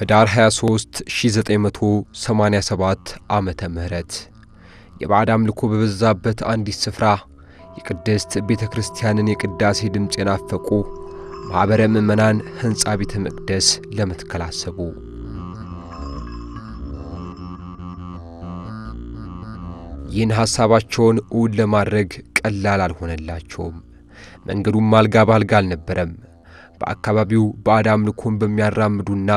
ህዳር 23 1987 ዓመተ ምህረት የባዕድ አምልኮ በበዛበት አንዲት ስፍራ የቅድስት ቤተክርስቲያንን የቅዳሴ ድምጽ የናፈቁ ማህበረ ምዕመናን ህንጻ ቤተ መቅደስ ለመትከል አሰቡ። ይህን ሐሳባቸውን እውን ለማድረግ ቀላል አልሆነላቸውም። መንገዱም አልጋ ባልጋ አልነበረም። በአካባቢው ባዕድ አምልኮን በሚያራምዱና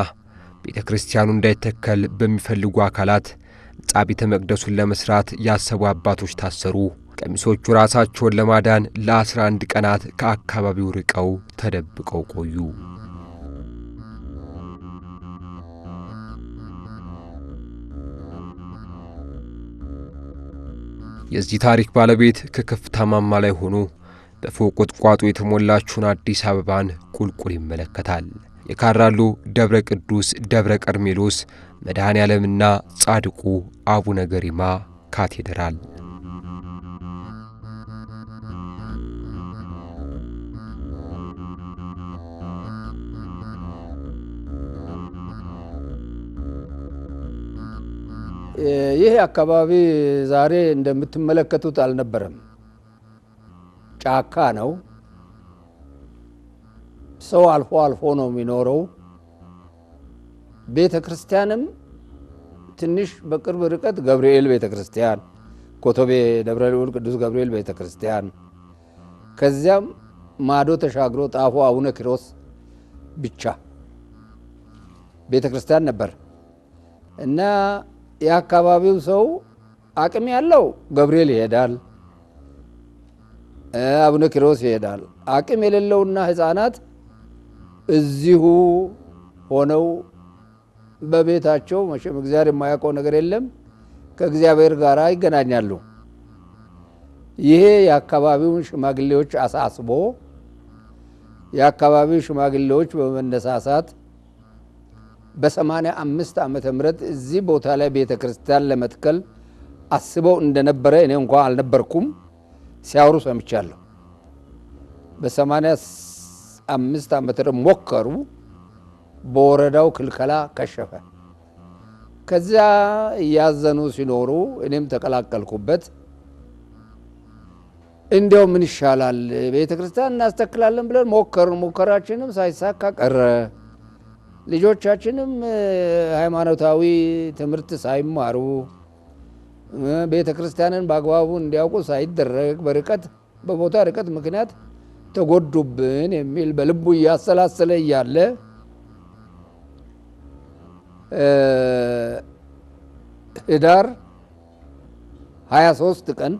ቤተክርስቲያኑ እንዳይተከል በሚፈልጉ አካላት ህንጻ ቤተ መቅደሱን ለመስራት ያሰቡ አባቶች ታሰሩ። ቀሚሶቹ ራሳቸውን ለማዳን ለ11 ቀናት ከአካባቢው ርቀው ተደብቀው ቆዩ። የዚህ ታሪክ ባለቤት ከከፍታ ማማ ላይ ሆኖ በፎቅ ቁጥቋጦ የተሞላችውን አዲስ አበባን ቁልቁል ይመለከታል። የካራሉ ደብረ ቅዱስ ደብረ ቀርሜሎስ መድኃኔ ዓለምና ጻድቁ አቡነ ገሪማ ካቴድራል። ይህ አካባቢ ዛሬ እንደምትመለከቱት አልነበረም። ጫካ ነው። ሰው አልፎ አልፎ ነው የሚኖረው። ቤተክርስቲያንም ትንሽ በቅርብ ርቀት ገብርኤል ቤተክርስቲያን፣ ኮቶቤ ደብረ ልዑል ቅዱስ ገብርኤል ቤተክርስቲያን፣ ከዚያም ማዶ ተሻግሮ ጣፎ አቡነ ኪሮስ ብቻ ቤተክርስቲያን ነበር እና የአካባቢው ሰው አቅም ያለው ገብርኤል ይሄዳል፣ አቡነ ኪሮስ ይሄዳል። አቅም የሌለውና ህፃናት እዚሁ ሆነው በቤታቸው መቼም እግዚአብሔር የማያውቀው ነገር የለም ከእግዚአብሔር ጋር ይገናኛሉ። ይሄ የአካባቢውን ሽማግሌዎች አሳስቦ የአካባቢው ሽማግሌዎች በመነሳሳት በ85 ዓመተ ምህረት እዚህ ቦታ ላይ ቤተክርስቲያን ለመትከል አስበው እንደነበረ እኔ እንኳን አልነበርኩም፣ ሲያወሩ ሰምቻለሁ። በ85 ዓመተ ምህረት ሞከሩ። በወረዳው ክልከላ ከሸፈ። ከዚያ እያዘኑ ሲኖሩ እኔም ተቀላቀልኩበት። እንዲያው ምን ይሻላል ቤተክርስቲያን እናስተክላለን ብለን ሞከርን። ሙከራችንም ሳይሳካ ቀረ። ልጆቻችንም ሃይማኖታዊ ትምህርት ሳይማሩ ቤተክርስቲያንን በአግባቡ እንዲያውቁ ሳይደረግ በቦታ ርቀት ምክንያት ተጎዱብን የሚል በልቡ እያሰላሰለ እያለ ህዳር 23 ቀን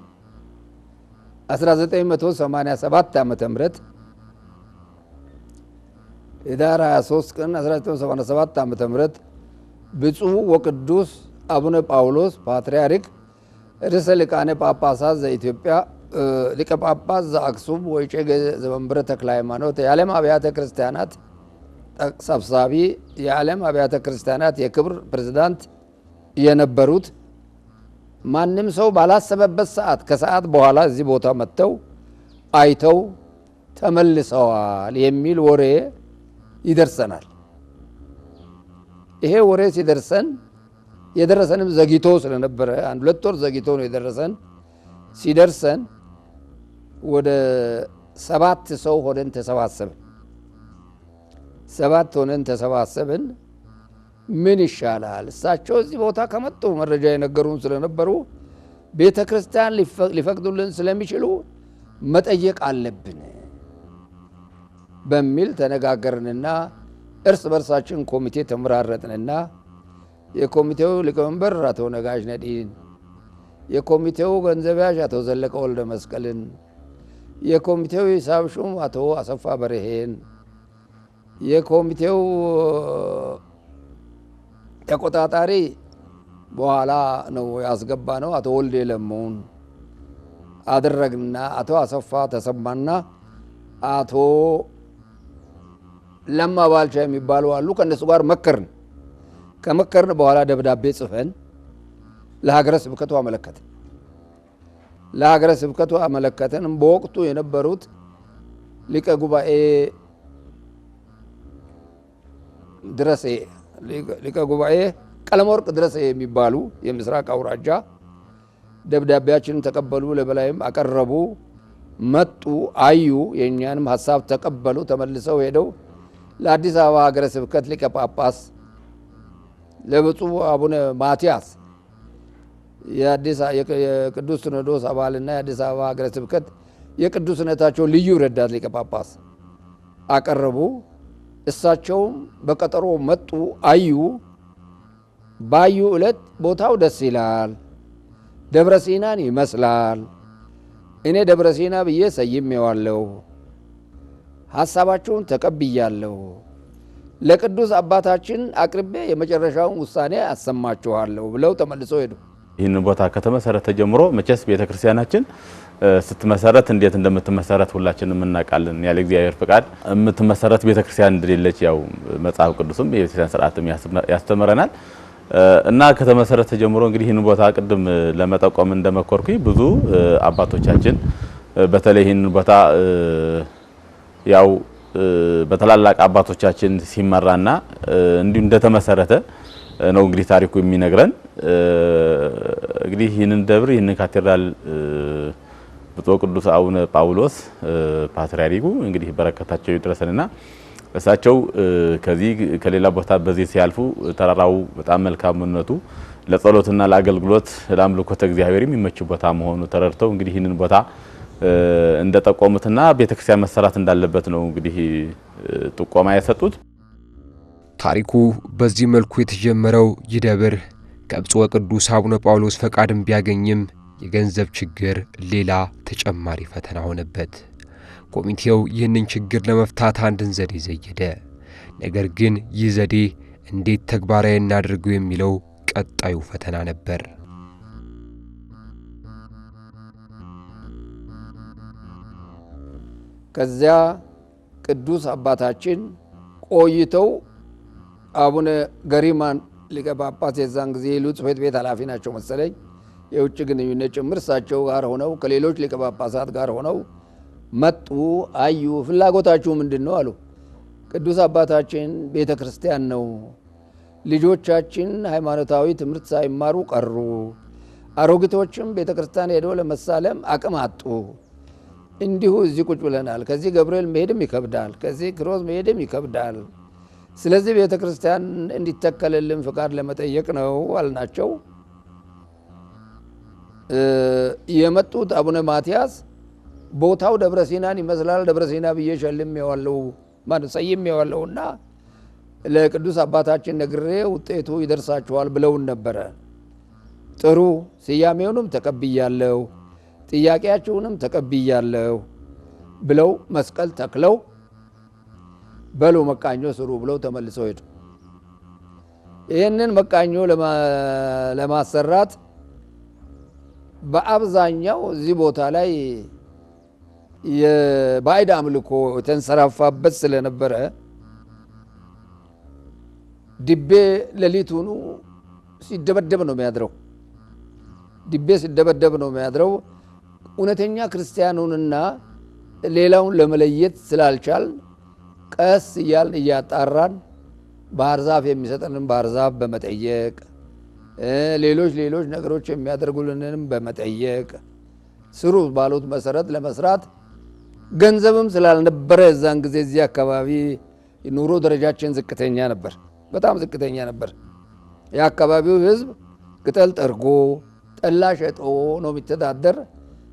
1987 ዓመተ ምህረት ህዳር 23 ቀን 1987 ዓመተ ምህረት ብፁዕ ወቅዱስ አቡነ ጳውሎስ ፓትርያርክ ርዕሰ ሊቃነ ጳጳሳት ዘኢትዮጵያ ሊቀ ጳጳስ ዘአክሱም ወዕጨጌ ዘመንበረ ተክለ ሃይማኖት የዓለም አብያተ ክርስቲያናት ሰብሳቢ የዓለም አብያተ ክርስቲያናት የክብር ፕሬዝዳንት የነበሩት ማንም ሰው ባላሰበበት ሰዓት ከሰዓት በኋላ እዚህ ቦታ መጥተው አይተው ተመልሰዋል የሚል ወሬ ይደርሰናል። ይሄ ወሬ የደረሰንም ዘግይቶ ስለነበረ 1-2 ወር ዘግይቶ ነው የደረሰን። ሲደርሰን ወደ 7 ሰው ሆነን ተሰባሰብን። ምን ይሻላል? እሳቸው እዚህ ቦታ ከመጡ መረጃ የነገሩን ስለነበሩ ቤተክርስቲያን ሊፈቅዱልን ስለሚችሉ መጠየቅ አለብን በሚል ተነጋገርንና እርስ በርሳችን ኮሚቴ ተመራረጥንና የኮሚቴው ሊቀመንበር አቶ ነጋሽ ነዲን፣ የኮሚቴው ገንዘብ ያዥ አቶ ዘለቀ ወልደ መስቀልን፣ የኮሚቴው ሂሳብ ሹም አቶ አሰፋ በርሄን፣ የኮሚቴው ተቆጣጣሪ በኋላ ነው ያስገባ ነው አቶ ወልዴ ለሞን አደረግና አቶ አሰፋ ተሰማና አቶ ለማ ባልቻ የሚባሉ አሉ። ከነሱ ጋር መከርን። ከመከርን በኋላ ደብዳቤ ጽፈን ለሀገረ ስብከቱ አመለከተን። በወቅቱ የነበሩት ሊቀ ጉባኤ ድረሴ ሊቀ ጉባኤ ቀለመወርቅ ድረስ የሚባሉ የምስራቅ አውራጃ ደብዳቤያችንን ተቀበሉ፣ ለበላይም አቀረቡ። መጡ፣ አዩ፣ የእኛንም ሀሳብ ተቀበሉ። ተመልሰው ሄደው ለአዲስ አበባ ሀገረ ስብከት ሊቀ ጳጳስ ለብፁዕ አቡነ ማትያስ የቅዱስ ሲኖዶስ አባልና የአዲስ አበባ ሀገረ ስብከት የቅዱስነታቸው ልዩ ረዳት ሊቀ ጳጳስ አቀረቡ። እሳቸውም በቀጠሮ መጡ፣ አዩ። ባዩ ዕለት ቦታው ደስ ይላል፣ ደብረ ሲናን ይመስላል። እኔ ደብረ ሲና ብዬ ሰይሜዋለሁ፣ ሐሳባቸውን ተቀብያለሁ። ለቅዱስ አባታችን አቅርቤ የመጨረሻውን ውሳኔ አሰማችኋለሁ ብለው ተመልሰው ሄዱ። ይህን ቦታ ከተመሰረተ ጀምሮ መቼስ ቤተክርስቲያናችን ስትመሰረት እንዴት እንደምትመሰረት ሁላችንም እናውቃለን። ያለ እግዚአብሔር ፍቃድ የምትመሰረት ቤተክርስቲያን እንደሌለች ያው መጽሐፍ ቅዱስም የቤተክርስቲያን ሥርዓትም ያስተምረናል። እና ከተመሰረተ ጀምሮ እንግዲህ ይህን ቦታ ቅድም ለመጠቆም እንደመኮርኩኝ ብዙ አባቶቻችን በተለይ ይህን ቦታ ያው በተላላቅ አባቶቻችን ሲመራና እንዲሁ እንደተመሰረተ ነው እንግዲህ ታሪኩ የሚነግረን። እንግዲህ ይህንን ደብር ይህንን ካቴድራል ብፁዕ ቅዱስ አቡነ ጳውሎስ ፓትርያርኩ እንግዲህ በረከታቸው ይድረሰንና እሳቸው ከዚህ ከሌላ ቦታ በዚህ ሲያልፉ ተራራው በጣም መልካምነቱ ለጸሎትና ለአገልግሎት ለአምልኮተ እግዚአብሔር የሚመች ቦታ መሆኑ ተረድተው እንግዲህ ይህንን ቦታ እንደጠቆሙትና ቤተክርስቲያን መሰራት እንዳለበት ነው እንግዲህ ጥቆማ የሰጡት። ታሪኩ በዚህ መልኩ የተጀመረው ይህ ደብር ከብፁዕ ወቅዱስ አቡነ ጳውሎስ ፈቃድም ቢያገኝም የገንዘብ ችግር ሌላ ተጨማሪ ፈተና ሆነበት። ኮሚቴው ይህንን ችግር ለመፍታት አንድን ዘዴ ዘየደ። ነገር ግን ይህ ዘዴ እንዴት ተግባራዊ እናድርገው የሚለው ቀጣዩ ፈተና ነበር። ከዚያ ቅዱስ አባታችን ቆይተው አቡነ ገሪማን ሊቀ ጳጳስ የዛን ጊዜ ጽሕፈት ቤት ኃላፊ ናቸው መሰለኝ፣ የውጭ ግንኙነት ጭምር እሳቸው ጋር ሆነው ከሌሎች ሊቀ ጳጳሳት ጋር ሆነው መጡ፣ አዩ። ፍላጎታችሁ ምንድነው አሉ። ቅዱስ አባታችን ቤተ ክርስቲያን ነው፣ ልጆቻችን ሃይማኖታዊ ትምህርት ሳይማሩ ቀሩ፣ አሮጊቶችም ቤተ ክርስቲያን ሄደው ለመሳለም አቅም አጡ። እንዲሁ እዚህ ቁጭ ብለናል። ከዚህ ገብርኤል መሄድም ይከብዳል፣ ከዚህ ክሮስ መሄድም ይከብዳል። ስለዚህ ቤተ ክርስቲያን እንዲተከልልን ፍቃድ ለመጠየቅ ነው አልናቸው። የመጡት አቡነ ማትያስ ቦታው ደብረ ሲናን ይመስላል፣ ደብረ ሲና ብዬ ሰይሜዋለሁና ለቅዱስ አባታችን ነግሬ ውጤቱ ይደርሳችኋል ብለውን ነበረ። ጥሩ፣ ስያሜውንም ተቀብያለሁ፣ ጥያቄያችሁንም ተቀብያለሁ ብለው መስቀል ተክለው በሉ መቃኞ ስሩ ብለው ተመልሰው ሄዱ። ይህንን መቃኞ ለማሰራት በአብዛኛው እዚህ ቦታ ላይ የባዕድ አምልኮ የተንሰራፋበት ስለነበረ ድቤ ሌሊቱኑ ሲደበደብ ነው የሚያድረው። ድቤ ሲደበደብ ነው የሚያድረው። እውነተኛ ክርስቲያኑንና ሌላውን ለመለየት ስላልቻል ቀስ እያልን እያጣራን ባህር ዛፍ የሚሰጠንን ባህር ዛፍ በመጠየቅ ሌሎች ነገሮች የሚያደርጉልንንም በመጠየቅ ስሩ ባሉት መሰረት ለመስራት ገንዘብም ስላልነበረ እዛን ጊዜ እዚህ አካባቢ ኑሮ ደረጃችን ዝቅተኛ ነበር፣ በጣም ዝቅተኛ ነበር። የአካባቢው ሕዝብ ቅጠል ጠርጎ ጠላ ሸጦ ነው የሚተዳደር።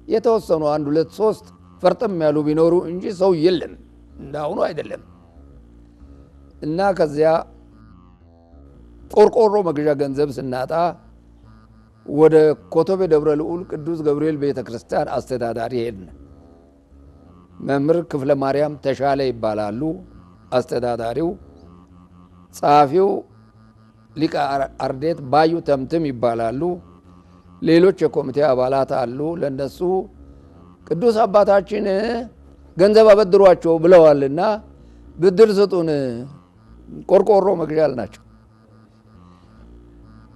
የተወሰኑ 1 2 3 ፈርጠም ያሉ ቢኖሩ እንጂ ሰው የለም፣ እንዳሁኑ አይደለም። እና ከዚያ ቆርቆሮ መግዣ ገንዘብ ስናጣ ወደ ኮቶቤ ደብረ ልዑል ቅዱስ ገብርኤል ቤተክርስቲያን አስተዳዳሪ ሄድን። መምህር ክፍለ ማርያም ተሻለ ይባላሉ አስተዳዳሪው። ጸሐፊው ሊቀ አርዴት ባዩ ተምትም ይባላሉ። ሌሎች የኮሚቴ አባላት አሉ። ለነሱ ቅዱስ አባታችን ገንዘብ አበድሯቸው ብለዋልና ብድር ስጡን፣ ቆርቆሮ መግዣ አልናቸው።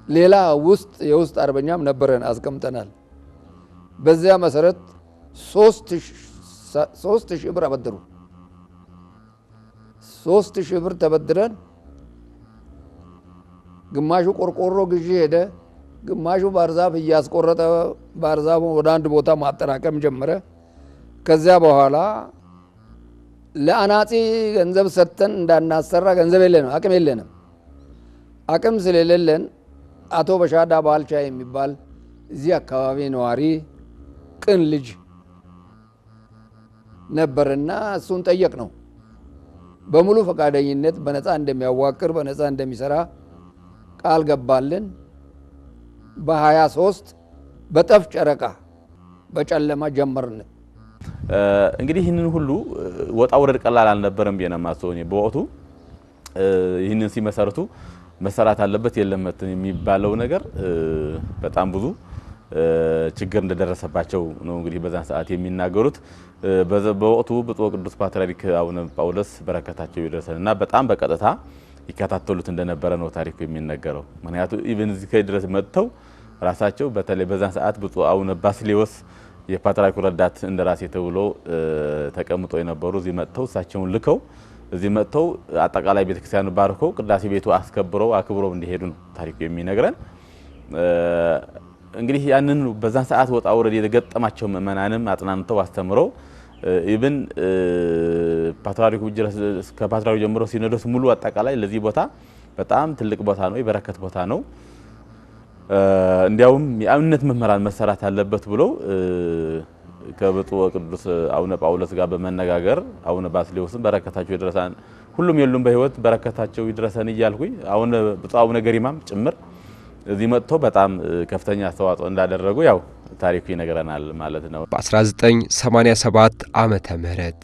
ሌላ የውስጥ አርበኛም ነበረን አስቀምጠናል። በዚያ መሰረት 3,000 ብር አበድሩ። 3,000 ብር ተበድረን ግማሹ ቆርቆሮ ግዢ ሄደ፣ ግማሹ ባርዛፍ እያስቆረጠ ባርዛፉን ወደ አንድ ቦታ ማጠራቀም ጀመረ። ከዚያ በኋላ ለአናጺ ገንዘብ ሰጥተን እንዳናሰራ ገንዘብ የለንም፣ አቅም የለንም። አቅም ስለሌለን አቶ በሻዳ ባልቻ የሚባል እዚህ አካባቢ ነዋሪ ቅን ልጅ ነበርና እሱን ጠየቅ ነው። በሙሉ ፈቃደኝነት በነፃ እንደሚያዋቅር በነፃ እንደሚሰራ ቃል ገባልን። በ23 በጠፍ ጨረቃ በጨለማ ጀመርን። እንግዲህ ይህንን ሁሉ ወጣ ወረድ ቀላል አልነበረም የነማሰው እኔ በወቅቱ ይህንን ሲመሰርቱ መሰራት አለበት የለመት የሚባለው ነገር በጣም ብዙ ችግር እንደደረሰባቸው ነው እንግዲህ በዛን ሰዓት የሚናገሩት። በወቅቱ ብፁዕ ቅዱስ ፓትርያርክ አቡነ ጳውሎስ በረከታቸው ይደረሰና በጣም በቀጥታ ይከታተሉት እንደነበረ ነው ታሪኩ የሚነገረው። ምክንያቱም ኢቭን እዚህ ድረስ መጥተው ራሳቸው በተለይ በዛን ሰዓት ብፁዕ አቡነ ባስልዮስ የፓትርያርኩ ረዳት እንደራሴ ተብሎ ተቀምጦ የነበሩ እዚህ መጥተው እሳቸውን ልከው እዚህ መጥተው አጠቃላይ ቤተክርስቲያኑ ባርከው ቅዳሴ ቤቱ አስከብረው አክብረው እንዲሄዱ ነው ታሪኩ የሚነግረን። እንግዲህ ያንን በዛን ሰዓት ወጣ ወረድ የገጠማቸው ምእመናንም አጥናንተው አስተምረው ኢቭን ፓትርያርኩ ከፓትርያርኩ ጀምሮ ሲኖዶስ ሙሉ አጠቃላይ ለዚህ ቦታ በጣም ትልቅ ቦታ ነው፣ የበረከት ቦታ ነው፣ እንዲያውም የአብነት መምህራን መሰራት አለበት ብለው ከብፁዕ ቅዱስ አቡነ ጳውሎስ ጋር በመነጋገር አቡነ ባስልዮስን በረከታቸው ይድረሳን፣ ሁሉም የሉም በህይወት በረከታቸው ይድረሰን እያልኩኝ አሁን ብፁዕ አቡነ ገሪማም ጭምር እዚህ መጥተው በጣም ከፍተኛ አስተዋጽኦ እንዳደረጉ ያው ታሪኩ ይነግረናል ማለት ነው። በ1987 ዓመተ ምህረት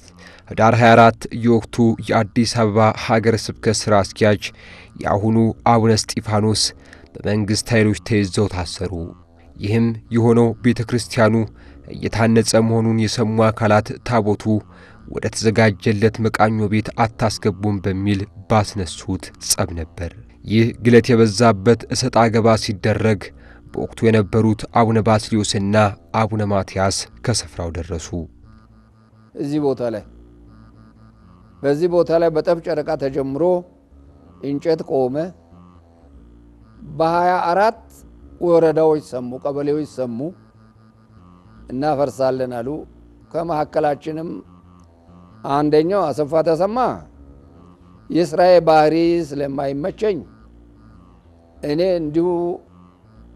ህዳር 24 የወቅቱ የአዲስ አበባ ሀገረ ስብከት ስራ አስኪያጅ የአሁኑ አቡነ እስጢፋኖስ በመንግስት ኃይሎች ተይዘው ታሰሩ። ይህም የሆነው ቤተክርስቲያኑ እየታነጸ መሆኑን የሰሙ አካላት ታቦቱ ወደ ተዘጋጀለት መቃኞ ቤት አታስገቡም በሚል ባስነሱት ጸብ ነበር። ይህ ግለት የበዛበት እሰጣ ገባ ሲደረግ በወቅቱ የነበሩት አቡነ ባስልዮስና አቡነ ማትያስ ከስፍራው ደረሱ። በዚህ ቦታ ላይ በጠፍ ጨረቃ ተጀምሮ እንጨት ቆመ። በ24 ወረዳዎች ሰሙ፣ ቀበሌዎች ሰሙ፣ እናፈርሳለን አሉ። ከመካከላችንም አንደኛው አሰፋ ተሰማ የስራዬ ባህሪ ስለማይመቸኝ እኔ እንዲሁ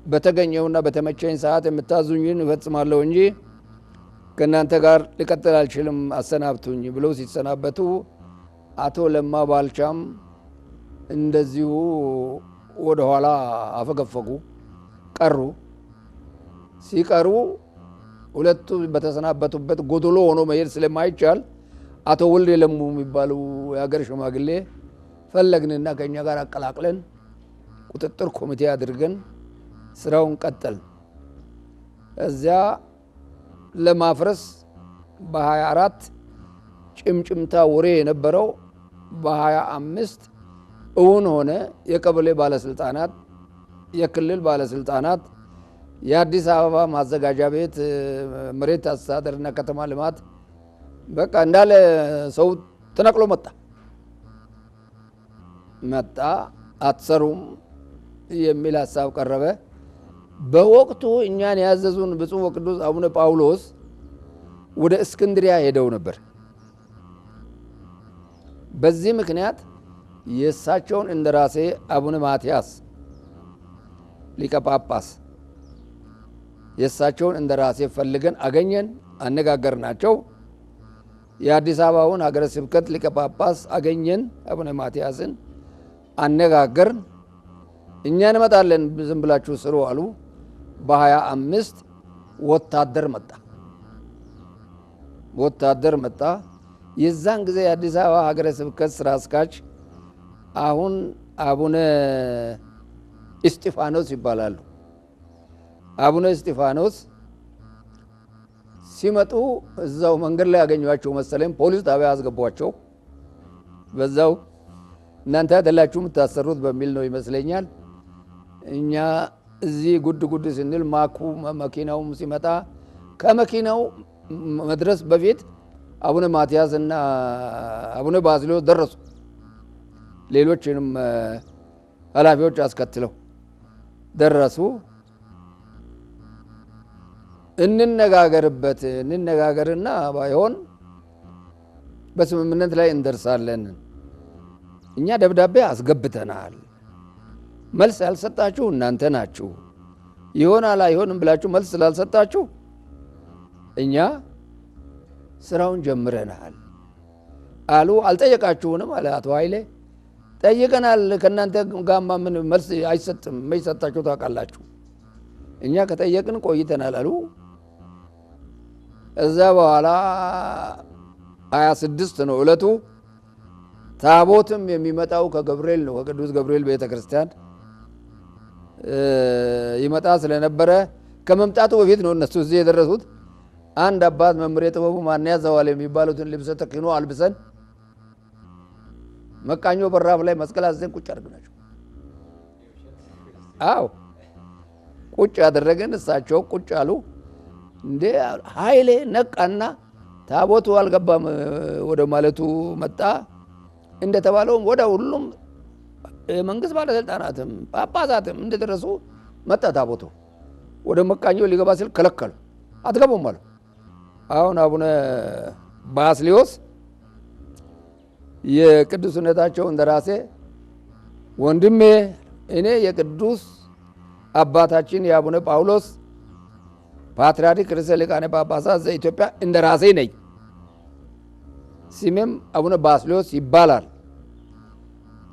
በተገኘውና በተመቸኝ ሰዓት የምታዙኝን እፈጽማለሁ እንጂ ከእናንተ ጋር ልቀጥል አልችልም፣ አሰናብቱኝ ብለው ሲሰናበቱ አቶ ለማ ባልቻም እንደዚሁ ወደ ኋላ አፈገፈጉ፣ ቀሩ። ሲቀሩ ሁለቱ በተሰናበቱበት ጎዶሎ ሆኖ መሄድ ስለማይቻል አቶ ወልድ የለሙ የሚባሉ የሀገር ሽማግሌ ፈለግንና ከኛ ጋር አቀላቅለን ቁጥጥር ኮሚቴ አድርገን ስራውን ቀጠል። እዚያ ለማፍረስ በ24 ጭምጭምታ ወሬ የነበረው በ25 እውን ሆነ። የቀበሌ ባለስልጣናት፣ የክልል ባለስልጣናት፣ የአዲስ አበባ ማዘጋጃ ቤት መሬት አስተዳደርና ከተማ ልማት በቃ እንዳለ ሰው ተነቅሎ መጣ። አትሰሩም የሚል ሐሳብ ቀረበ። በወቅቱ እኛን ያዘዙን ብፁዕ ወቅዱስ አቡነ ጳውሎስ ወደ እስክንድሪያ ሄደው ነበር። በዚህ ምክንያት የእሳቸውን እንደራሴ አቡነ ማትያስ ሊቀ ጳጳስ የእሳቸውን እንደራሴ ፈልገን አገኘን፣ አነጋገርናቸው። የአዲስ አበባውን ሀገረ ስብከት ሊቀ ጳጳስ አገኘን፣ አቡነ ማትያስን አነጋገርን። እኛ እንመጣለን ዝም ብላችሁ ስሩ አሉ። በ25 ወታደር መጣ። የዛን ጊዜ የአዲስ አበባ ሀገረ ስብከት ስራ አስኪያጅ አሁን አቡነ እስጢፋኖስ ይባላሉ። አቡነ እስጢፋኖስ ሲመጡ እዛው መንገድ ላይ ያገኟቸው መሰለኝ፣ ፖሊስ ጣቢያ አስገቧቸው። በዛው እናንተ አይደላችሁ የምታሰሩት በሚል ነው ይመስለኛል። እኛ እዚህ ጉድ ስንል መኪናውም ሲመጣ ከመኪናው መድረስ በፊት አቡነ ማትያስና አቡነ ባስልዮስ ደረሱ። ሌሎችንም ኃላፊዎች አስከትለው ደረሱ። እንነጋገርና ባይሆን በስምምነት ላይ እንደርሳለን። እኛ ደብዳቤ አስገብተናል። መልስ ያልሰጣችሁ እናንተ ናችሁ። ይሆናል አይሆንም ብላችሁ መልስ ስላልሰጣችሁ እኛ ስራውን ጀምረናል አሉ። አልጠየቃችሁንም አለ አቶ ኃይሌ። ጠይቀናል። ከእናንተ ጋማ ምን መልስ አይሰጥም። የማይሰጣችሁ ታውቃላችሁ። እኛ ከጠየቅን ቆይተናል አሉ። እዛ በኋላ 26 ነው እለቱ። ታቦትም የሚመጣው ከገብርኤል ነው፣ ከቅዱስ ገብርኤል ቤተክርስቲያን ይመጣ ስለነበረ ከመምጣቱ በፊት ነው እነሱ እዚህ የደረሱት። አንድ አባት መምሬ ጥበቡ ማን ያዘዋል የሚባሉትን ልብሰ ተክህኖ አልብሰን መቃኞ በራፍ ላይ መስቀል አዘን ቁጭ አድርገናቸው። አዎ ቁጭ ያደረገን እሳቸው ቁጭ አሉ። እንዴ ኃይሌ ነቃና ታቦቱ አልገባም ወደ ማለቱ መጣ። እንደተባለውም ወደ ሁሉም መንግስት ባለስልጣናትም ጳጳሳትም እንደደረሱ መጣ። ታቦቱ ወደ መቃኞ ሊገባ ሲል ከለከሉ። አትገቡም አሉ። አሁን አቡነ ባስልዮስ የቅዱስነታቸው እንደራሴ ወንድሜ እኔ የቅዱስ አባታችን የአቡነ ጳውሎስ ፓትርያርክ ርዕሰ ሊቃነ ጳጳሳት ዘኢትዮጵያ እንደራሴ ነኝ። ስሜም አቡነ ባስልዮስ ይባላል።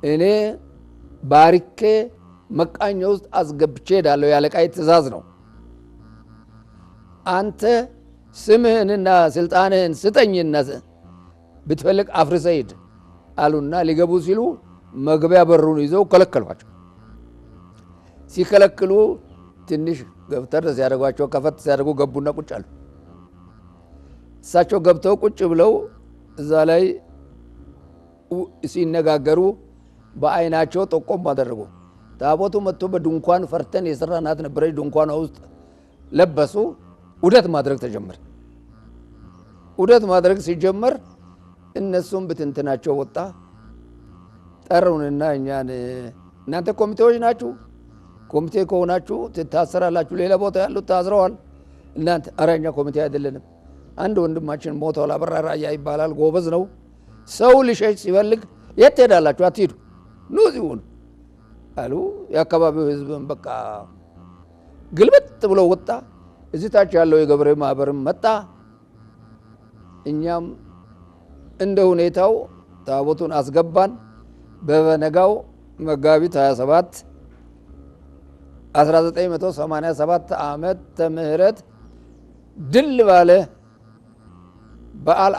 እኔ ባርኬ መቃኞ ውስጥ አስገብቼ ሄዳለሁ። ያለቃይ ትእዛዝ ነው። አንተ ስምህንና ስልጣንህን ስጠኝና ብትፈልግ አፍርሰህ ሂድ አሉና ሊገቡ ሲሉ መግቢያ በሩን ይዘው ከለከሏቸው። ሲከለክሉ ትንሽ ገፍተር ሲያደርጓቸው ከፈት ሲያደርጉ ገቡና ቁጭ አሉ። እሳቸው ገብተው ቁጭ ብለው እዛ ላይ ሲነጋገሩ በአይናቸው ጠቆም አደረጉ። ታቦቱ መጥቶ በድንኳን ፈርተን የሰራናት ነበረች። ድንኳኗ ውስጥ ለበሱ። ውደት ማድረግ ተጀመረ። ውደት ማድረግ ሲጀመር እነሱም ብትንትናቸው ወጣ። ጠሩንና እኛን እናንተ ኮሚቴዎች ናችሁ፣ ኮሚቴ ከሆናችሁ ትታሰራላችሁ፣ ሌላ ቦታ ያሉት ታስረዋል። እናንተ ኧረ እኛ ኮሚቴ አይደለንም። አንድ ወንድማችን ሞቷል፣ አበራ ራያ ይባላል፣ ጎበዝ ነው። ሰው ሊሸሽ ሲፈልግ የት ትሄዳላችሁ? አትሂዱ፣ ኑ እዚሁ ሁኑ አሉ። የአካባቢው ህዝብን በቃ ግልብጥ ብሎ ወጣ። እዚህ ታች ያለው የገበሬ ማህበርም መጣ። እኛም እንደ ሁኔታው ታቦቱን አስገባን። በበነጋው መጋቢት 27 1987 ዓመተ ምህረት ድል ባለ በዓል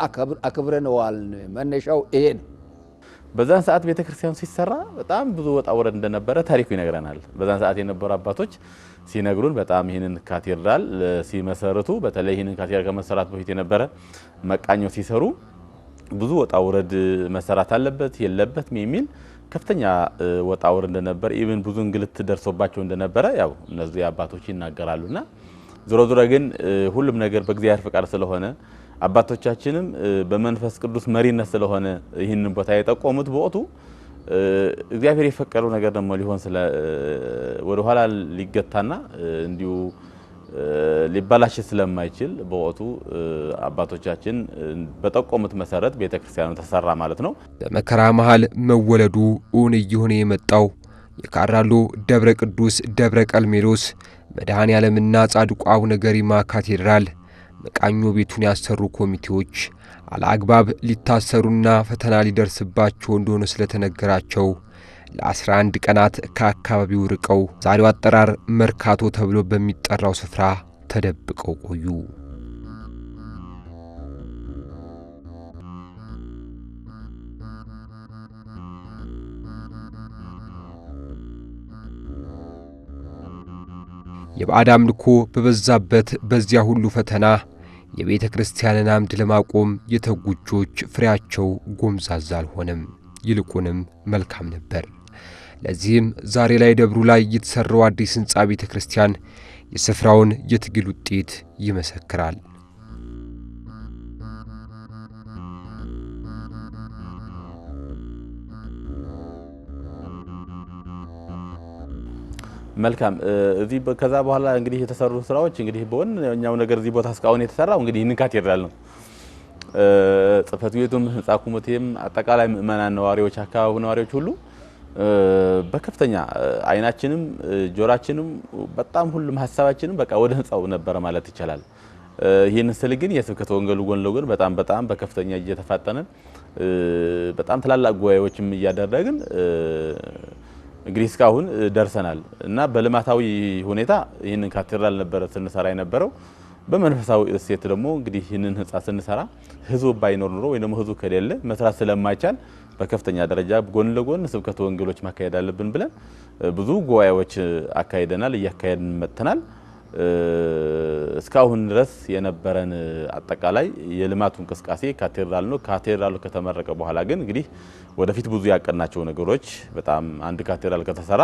አክብረነዋል። መነሻው ይሄ ነው። በዛን ሰዓት ቤተክርስቲያኑ ሲሰራ በጣም ብዙ ወጣ ወረድ እንደነበረ ታሪኩ ይነግረናል። በዛን ሰዓት የነበሩ አባቶች ሲነግሩን በጣም ይህንን ካቴድራል ሲመሰርቱ፣ በተለይ ይህንን ካቴድራል ከመሰራት በፊት የነበረ መቃኞ ሲሰሩ ብዙ ወጣ ወረድ መሰራት አለበት የለበትም የሚል ከፍተኛ ወጣ ወረድ እንደነበረ፣ ኢቭን ብዙ እንግልት ደርሶባቸው እንደነበረ ያው እነዚህ አባቶች ይናገራሉና ዞሮ ዞሮ ግን ሁሉም ነገር በእግዚአብሔር ፍቃድ ስለሆነ አባቶቻችንም በመንፈስ ቅዱስ መሪነት ስለሆነ ይህንን ቦታ የጠቆሙት በወቅቱ እግዚአብሔር የፈቀደው ነገር ደግሞ ሊሆን ወደ ኋላ ሊገታና እንዲሁ ሊባላሽ ስለማይችል በወቅቱ አባቶቻችን በጠቆሙት መሰረት ቤተክርስቲያኑ ተሰራ ማለት ነው። በመከራ መሃል መወለዱ እውን እየሆነ የመጣው የካራሎ ደብረ ቅዱስ ደብረ ቀልሜሎስ መድኃኔ ዓለምና ጻድቁ አቡነ ገሪማ ካቴድራል መቃኞ ቤቱን ያሰሩ ኮሚቴዎች አለአግባብ ሊታሰሩና ፈተና ሊደርስባቸው እንደሆነ ስለተነገራቸው ለ11 ቀናት ከአካባቢው ርቀው ዛሬው አጠራር መርካቶ ተብሎ በሚጠራው ስፍራ ተደብቀው ቆዩ። የባዕድ አምልኮ በበዛበት በዚያ ሁሉ ፈተና የቤተ ክርስቲያንን አምድ ለማቆም የተጉ እጆች ፍሬያቸው ጎምዛዛ አልሆነም፣ ይልቁንም መልካም ነበር። ለዚህም ዛሬ ላይ ደብሩ ላይ የተሰራው አዲስ ሕንጻ ቤተ ክርስቲያን የስፍራውን የትግል ውጤት ይመሰክራል። መልካም እዚህ ከዛ በኋላ እንግዲህ የተሰሩ ስራዎች እንግዲህ በወንኛው ነገር እዚህ ቦታ እስካሁን የተሰራው እንግዲህ ይህንን ካቴድራል ነው። ጽሕፈት ቤቱም ህንጻ ኮሚቴም አጠቃላይ ምእመናን ነዋሪዎች አካባቢው ነዋሪዎች ሁሉ በከፍተኛ አይናችንም ጆራችንም በጣም ሁሉም ሐሳባችንም በቃ ወደ ህንጻው ነበር ማለት ይቻላል። ይሄን ስል ግን የስብከተ ወንጌሉ ጎን ለጎን በጣም በከፍተኛ እየተፋጠነን በጣም ተላላቅ ጉባኤዎችም እያደረግን እንግዲህ እስካሁን ደርሰናል እና በልማታዊ ሁኔታ ይህንን ካቴድራል ነበር ስንሰራ የነበረው። በመንፈሳዊ እሴት ደግሞ እንግዲህ ይህንን ህንጻ ስንሰራ ህዝቡ ባይኖር ኑሮ ወይ ደግሞ ህዝቡ ከሌለ መስራት ስለማይቻል በከፍተኛ ደረጃ ጎን ለጎን ስብከተ ወንጌሎች ማካሄድ አለብን ብለን ብዙ ጉባኤዎች አካሂደናል፣ እያካሄድን መጥተናል። እስካሁን ድረስ የነበረን አጠቃላይ የልማቱ እንቅስቃሴ ካቴድራል ነው። ካቴድራሉ ከተመረቀ በኋላ ግን እንግዲህ ወደፊት ብዙ ያቀናቸው ነገሮች በጣም አንድ ካቴድራል ከተሰራ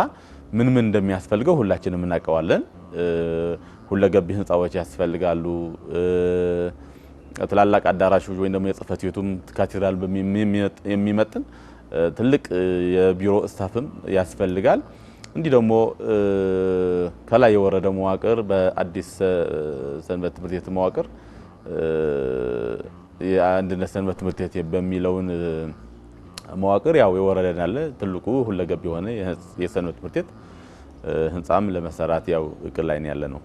ምን እንደሚያስፈልገው ሁላችንም እናውቀዋለን። ሁለገብ ህንጻዎች ያስፈልጋሉ። ትላልቅ አዳራሾች ወይ ደግሞ የጽሕፈት ቤቱም ካቴድራል የሚመጥን ትልቅ የቢሮ ስታፍም ያስፈልጋል። እንዲህ ደግሞ ከላይ የወረደ መዋቅር በአዲስ ሰንበት ትምህርት ቤት መዋቅር የአንድነት ሰንበት ትምህርት ቤት በሚለውን መዋቅር ያው የወረደናል ትልቁ ሁለገብ የሆነ የሰንበት ትምህርት ቤት ህንጻም ለመሰራት ያው እቅድ ላይ ያለ ነው።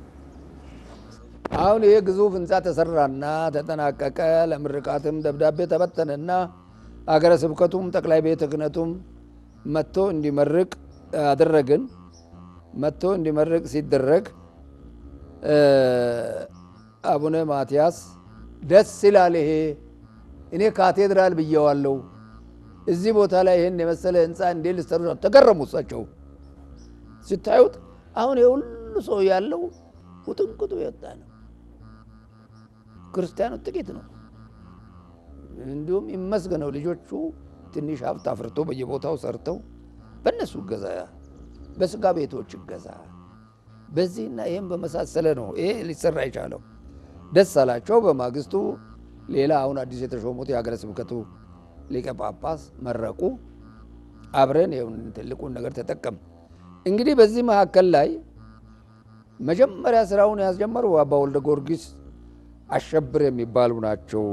አሁን ይሄ ግዙፍ ህንጻ ተሰራና ተጠናቀቀ። ለምርቃትም ደብዳቤ ተበተነና አገረ ስብከቱም ጠቅላይ ቤተ ክህነቱም መጥቶ እንዲመርቅ አደረግን። መጥቶ እንዲመርቅ ሲደረግ አቡነ ማትያስ ደስ ይላል፣ ይሄ እኔ ካቴድራል ብየዋለሁ፣ እዚህ ቦታ ላይ ይሄን የመሰለ ህንጻ እንዴት ልትሰሩ? ተገረሙ እሳቸው ሲታዩት። አሁን የሁሉ ሰው ያለው ውጥንቅጡ የወጣ ነው። ክርስቲያኑ ጥቂት ነው። እንዲሁም ይመስገነው ልጆቹ ትንሽ ሀብት አፍርቶ በየቦታው ሰርተው በእነሱ ገዛ፣ በስጋ ቤቶች ገዛ፣ በዚህና ይህም በመሳሰለ ነው ይሄ ሊሰራ የቻለው። ደስ አላቸው። በማግስቱ ሌላ አሁን አዲስ የተሾሙት የሀገረ ስብከቱ ሊቀ ጳጳስ መረቁ። አብረን ትልቁን ነገር ተጠቀም። እንግዲህ በዚህ መካከል ላይ መጀመሪያ ስራውን ያስጀመሩ አባ ወልደ ጊዮርጊስ አሸብር የሚባሉ ናቸው፣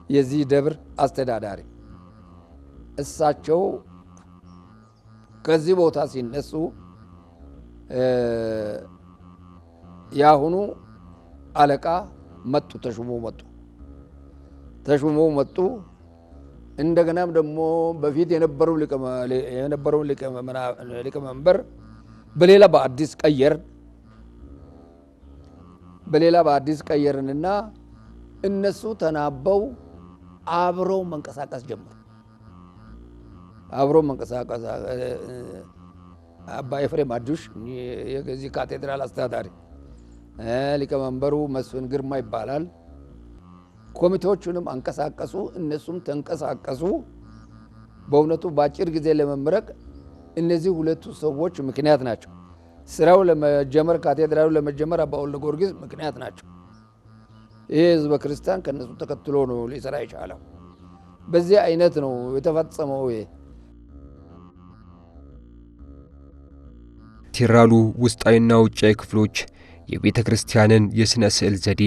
የዚህ ደብር አስተዳዳሪ። እሳቸው ከዚህ ቦታ ሲነሱ ያሁኑ አለቃ መጡ፣ ተሹሞ መጡ። እንደገናም ደግሞ በፊት የነበረው ሊቀመንበር በሌላ በአዲስ ቀየርንና እነሱ ተናበው አብረው መንቀሳቀስ ጀመሩ። አባ ኤፍሬም አዱሽ የዚህ ካቴድራል አስተዳዳሪ፣ ሊቀመንበሩ መስፍን ግርማ ይባላል። ኮሚቴዎቹንም አንቀሳቀሱ፣ እነሱም ተንቀሳቀሱ። በእውነቱ በአጭር ጊዜ ለመመረቅ እነዚህ ሁለቱ ሰዎች ምክንያት ናቸው። ስራው ለመጀመር ካቴድራሉ ለመጀመር አባ ወልደ ጊዮርጊስ ምክንያት ናቸው። ይሄ ህዝበ ክርስቲያን ከነሱ ተከትሎ ነው ሊሰራ የቻለው። በዚህ አይነት ነው የተፈጸመው። ይሄ ካቴድራሉ ውስጣዊና ውጫዊ ክፍሎች የቤተ ክርስቲያንን የሥነ ስዕል ዘዴ፣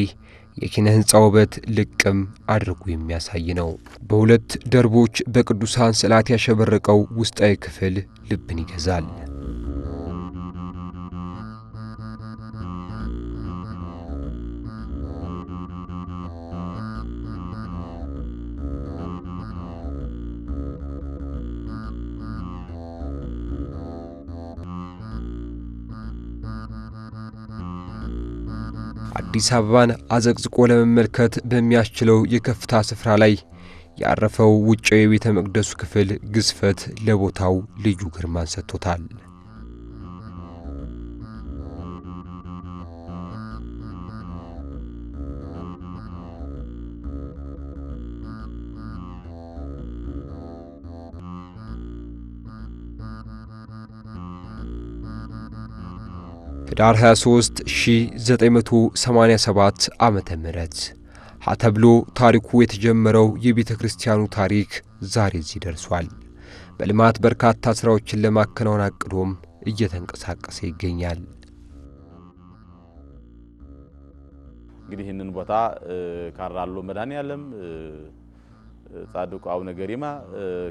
የኪነ ህንፃ ውበት ልቅም አድርጎ የሚያሳይ ነው። በሁለት ደርቦች በቅዱሳን ስዕላት ያሸበረቀው ውስጣዊ ክፍል ልብን ይገዛል። አዲስ አበባን አዘቅዝቆ ለመመልከት በሚያስችለው የከፍታ ስፍራ ላይ ያረፈው ውጫዊ የቤተ መቅደሱ ክፍል ግዝፈት ለቦታው ልዩ ግርማን ሰጥቶታል። ህዳር 23 1987 ዓመተ ምህረት ተብሎ ታሪኩ የተጀመረው የቤተ ክርስቲያኑ ታሪክ ዛሬ እዚህ ደርሷል። በልማት በርካታ ስራዎችን ለማከናወን አቅዶም እየተንቀሳቀሰ ይገኛል። እንግዲህ ይህንን ቦታ ካራሎ መድኃኔዓለም ጻድቁ አቡነ ገሪማ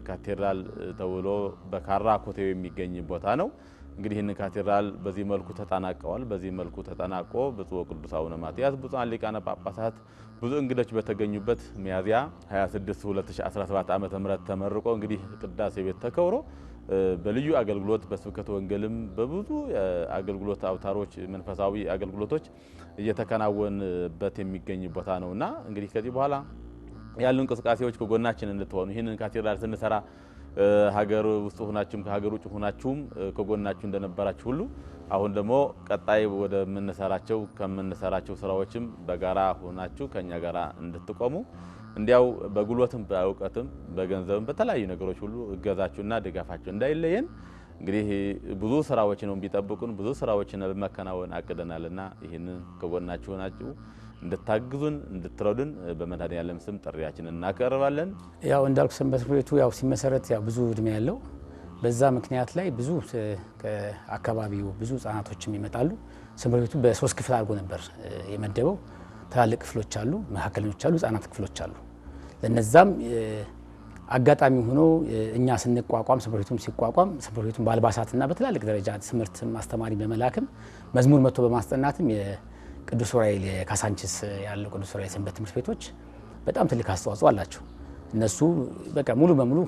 ካቴድራል ተብሎ በካራ ኮቴው የሚገኝ ቦታ ነው። እንግዲህ ይህንን ካቴድራል በዚህ መልኩ ተጠናቀዋል። በዚህ መልኩ ተጠናቆ ብፁዕ ቅዱስ አቡነ ማትያስ ብፁዓን ሊቃነ ጳጳሳት ብዙ እንግዶች በተገኙበት ሚያዝያ 26 2017 ዓመተ ምህረት ተመርቆ እንግዲህ ቅዳሴ ቤት ተከብሮ በልዩ አገልግሎት በስብከተ ወንጌልም በብዙ አገልግሎት አውታሮች መንፈሳዊ አገልግሎቶች እየተከናወነበት የሚገኝ ቦታ ነውና እንግዲህ ከዚህ በኋላ ያሉ እንቅስቃሴዎች ከጎናችን እንድትሆኑ ይህንን ካቴድራል ስንሰራ ሀገር ውስጥ ሆናችሁም ከሀገር ውጭ ሆናችሁም ከጎናችሁ እንደነበራችሁ ሁሉ አሁን ደግሞ ቀጣይ ወደ ከምንሰራቸው ስራዎችም በጋራ ሆናችሁ ከኛ ጋራ እንድትቆሙ እንዲያው በጉልበትም በእውቀትም በገንዘብም በተለያዩ ነገሮች ሁሉ እገዛችሁና ድጋፋችሁ እንዳይለየን እንግዲህ ብዙ ስራዎች ነው ቢጠብቁን ብዙ ስራዎችን ለማከናወን አቅደናልና ይህንን ከጎናችሁ ሆናችሁ እንድታግዙን እንድትረዱን በመድኃኔዓለም ስም ጥሪያችንን እናቀርባለን። ያው እንዳልኩ ሰንበት ቤቱ ያው ሲመሰረት ያው ብዙ እድሜ ያለው በዛ ምክንያት ላይ ብዙ ከአካባቢው ብዙ ህጻናቶችም ይመጣሉ። ሰንበት ቤቱ በ3 ክፍል አድርጎ ነበር የመደበው። ትላልቅ ክፍሎች አሉ፣ መካከለኞች አሉ፣ ህጻናት ክፍሎች አሉ። ለነዛም አጋጣሚ ሆኖ እኛ ስንቋቋም ሰንበት ቤቱም ሲቋቋም ሰንበት ቤቱን በአልባሳትና በትላልቅ ደረጃ ትምህርት ማስተማሪ በመላክም መዝሙር መጥቶ በማስጠናትም ቅዱስ ዑራኤል የካሳንቺስ ያለው ቅዱስ ዑራኤል ሰንበት ትምህርት ቤቶች በጣም ትልቅ አስተዋጽኦ አላቸው። እነሱ በቃ ሙሉ በሙሉ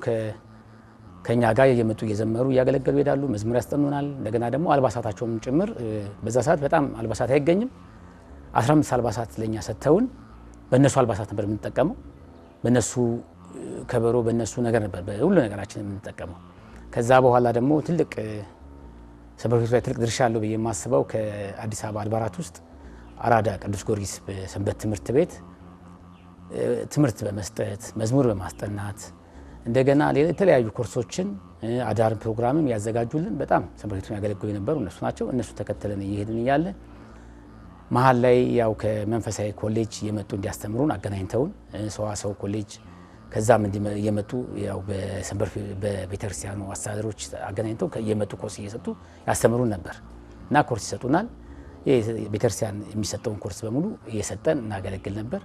ከኛ ጋር እየመጡ እየዘመሩ እያገለገሉ ይሄዳሉ። መዝሙር ያስጠኑናል። እንደገና ደግሞ አልባሳታቸውም ጭምር በዛ ሰዓት በጣም አልባሳት አይገኝም። 15 አልባሳት ለኛ ሰጥተውን በእነሱ አልባሳት ነበር የምንጠቀመው። በእነሱ ከበሮ በእነሱ ነገር ነበር ሁሉ ነገራችን የምንጠቀመው። ከዛ በኋላ ደግሞ ትልቅ ሰንበት ቤቱ ላይ ትልቅ ድርሻ አለው ብዬ የማስበው ከአዲስ አበባ አድባራት ውስጥ አራዳ ቅዱስ ጊዮርጊስ ሰንበት ትምህርት ቤት ትምህርት በመስጠት መዝሙር በማስጠናት እንደገና ሌላ የተለያዩ ኮርሶችን አዳር ፕሮግራምም ያዘጋጁልን በጣም ሰንበት ቤቱን ያገለግሉ የነበሩ እነሱ ናቸው። እነሱ ተከተለን እየሄድን እያለ መሀል ላይ ያው ከመንፈሳዊ ኮሌጅ እየመጡ እንዲያስተምሩን አገናኝተውን ሰዋሰው ኮሌጅ ከዛም እየመጡ ያው በቤተክርስቲያኑ አስተዳደሮች አገናኝተው እየመጡ ኮርስ እየሰጡ ያስተምሩን ነበር እና ኮርስ ይሰጡናል። ቤተክርስቲያን የሚሰጠውን ኮርስ በሙሉ እየሰጠን እናገለግል ነበር።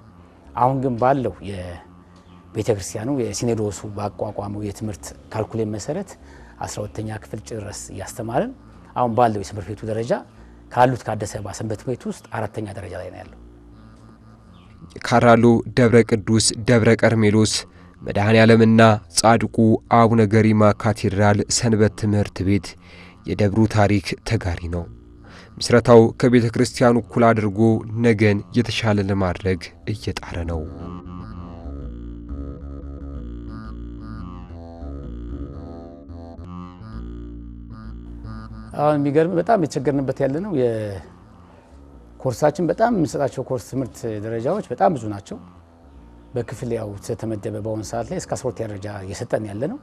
አሁን ግን ባለው የቤተክርስቲያኑ የሲኖዶሱ ባቋቋመው የትምህርት ካልኩሌት መሰረት 12ኛ ክፍል ጭረስ እያስተማርን አሁን ባለው የሰንበት ቤቱ ደረጃ ካሉት ከአዲስ አበባ ሰንበት ቤት ውስጥ 4ኛ ደረጃ ላይ ነው ያለው። ካራሎ ደብረ ቅዱስ ደብረ ቀርሜሎስ መድኃኔዓለምና ጻድቁ አቡነ ገሪማ ካቴድራል ሰንበት ትምህርት ቤት የደብሩ ታሪክ ተጋሪ ነው። ምስረታው ከቤተ ክርስቲያኑ እኩል አድርጎ ነገን የተሻለ ለማድረግ እየጣረ ነው። አሁን የሚገርም በጣም የተቸገርንበት ያለ ነው። የኮርሳችን በጣም የምንሰጣቸው ኮርስ ትምህርት ደረጃዎች በጣም ብዙ ናቸው። በክፍል ያው ተመደበ በአሁን ሰዓት ላይ እስከ 12ኛ ደረጃ እየሰጠን ያለ ነው።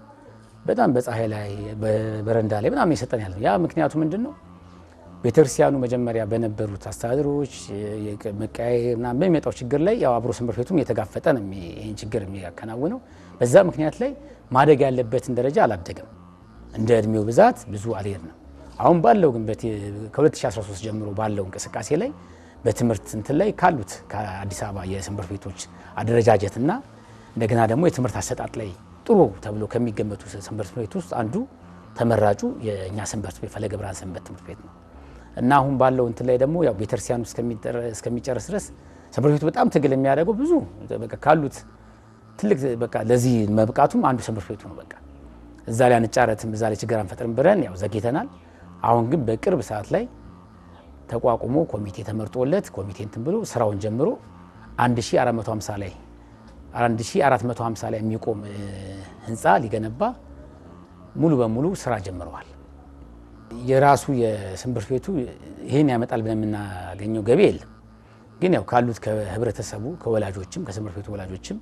በጣም በፀሐይ ላይ በረንዳ ላይ በጣም እየሰጠን ያለ ነው። ያ ምክንያቱ ምንድነው? ቤተክርስቲያኑ መጀመሪያ በነበሩት አስተዳደሮች መቀያየር እና በሚመጣው ችግር ላይ ያው አብሮ ሰንበት ቤቱም እየተጋፈጠ ነው ይሄን ችግር የሚያከናውነው። በዛ ምክንያት ላይ ማደግ ያለበትን ደረጃ አላደገም። እንደ እድሜው ብዛት ብዙ አልሄድንም። አሁን ባለው ግን ከ2013 ጀምሮ ባለው እንቅስቃሴ ላይ በትምህርት እንትን ላይ ካሉት ከአዲስ አበባ የሰንበት ቤቶች አደረጃጀትና እንደገና ደግሞ የትምህርት አሰጣጥ ላይ ጥሩ ተብሎ ከሚገመቱ ሰንበት ቤት ውስጥ አንዱ ተመራጩ የኛ ሰንበት ቤት ፈለገ ብርሃን ሰንበት ትምህርት ቤት ነው እና አሁን ባለው እንትን ላይ ደግሞ ያው ቤተክርስቲያኑ እስከሚጨርስ ድረስ ሰንበት ቤቱ በጣም ትግል የሚያደርገው ብዙ በቃ ካሉት ትልቅ በቃ ለዚህ መብቃቱም አንዱ ሰንበት ቤቱ ነው። በቃ እዛ ላይ አንጫረትም እዛ ላይ ችግር አንፈጥርም ብለን ያው ዘግይተናል። አሁን ግን በቅርብ ሰዓት ላይ ተቋቁሞ ኮሚቴ ተመርጦለት ኮሚቴ እንትን ብሎ ስራውን ጀምሮ 1450 ላይ የሚቆም ህንፃ ሊገነባ ሙሉ በሙሉ ስራ ጀምረዋል። የራሱ የሰንበት ቤቱ ይሄን ያመጣል ብለን የምናገኘው ገቢ የለም። ግን ያው ካሉት ከህብረተሰቡ ከወላጆችም ከሰንበት ቤቱ ወላጆችም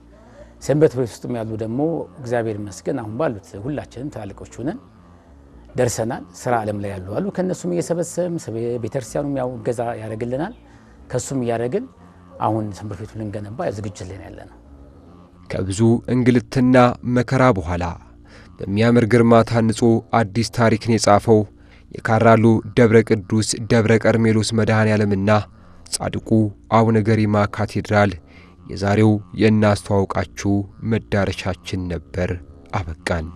ሰንበት ቤት ውስጥም ያሉ ደግሞ እግዚአብሔር ይመስገን አሁን ባሉት ሁላችንም ትላልቆች ሆነን ደርሰናል። ስራ ዓለም ላይ ያሉ አሉ። ከነሱም እየሰበሰብን ቤተክርስቲያኑም ያው እገዛ ያደርግልናል። ከሱም እያደረግን አሁን ሰንበት ቤቱን ልንገነባ ዝግጅት ላይ ያለነው። ከብዙ እንግልትና መከራ በኋላ በሚያምር ግርማ ታንጾ አዲስ ታሪክን የጻፈው የካራሉ ደብረ ቅዱስ ደብረ ቀርሜሎስ መድኃኔዓለምና ጻድቁ አቡነ ገሪማ ካቴድራል የዛሬው የእናስተዋውቃችሁ መዳረሻችን ነበር። አበቃን።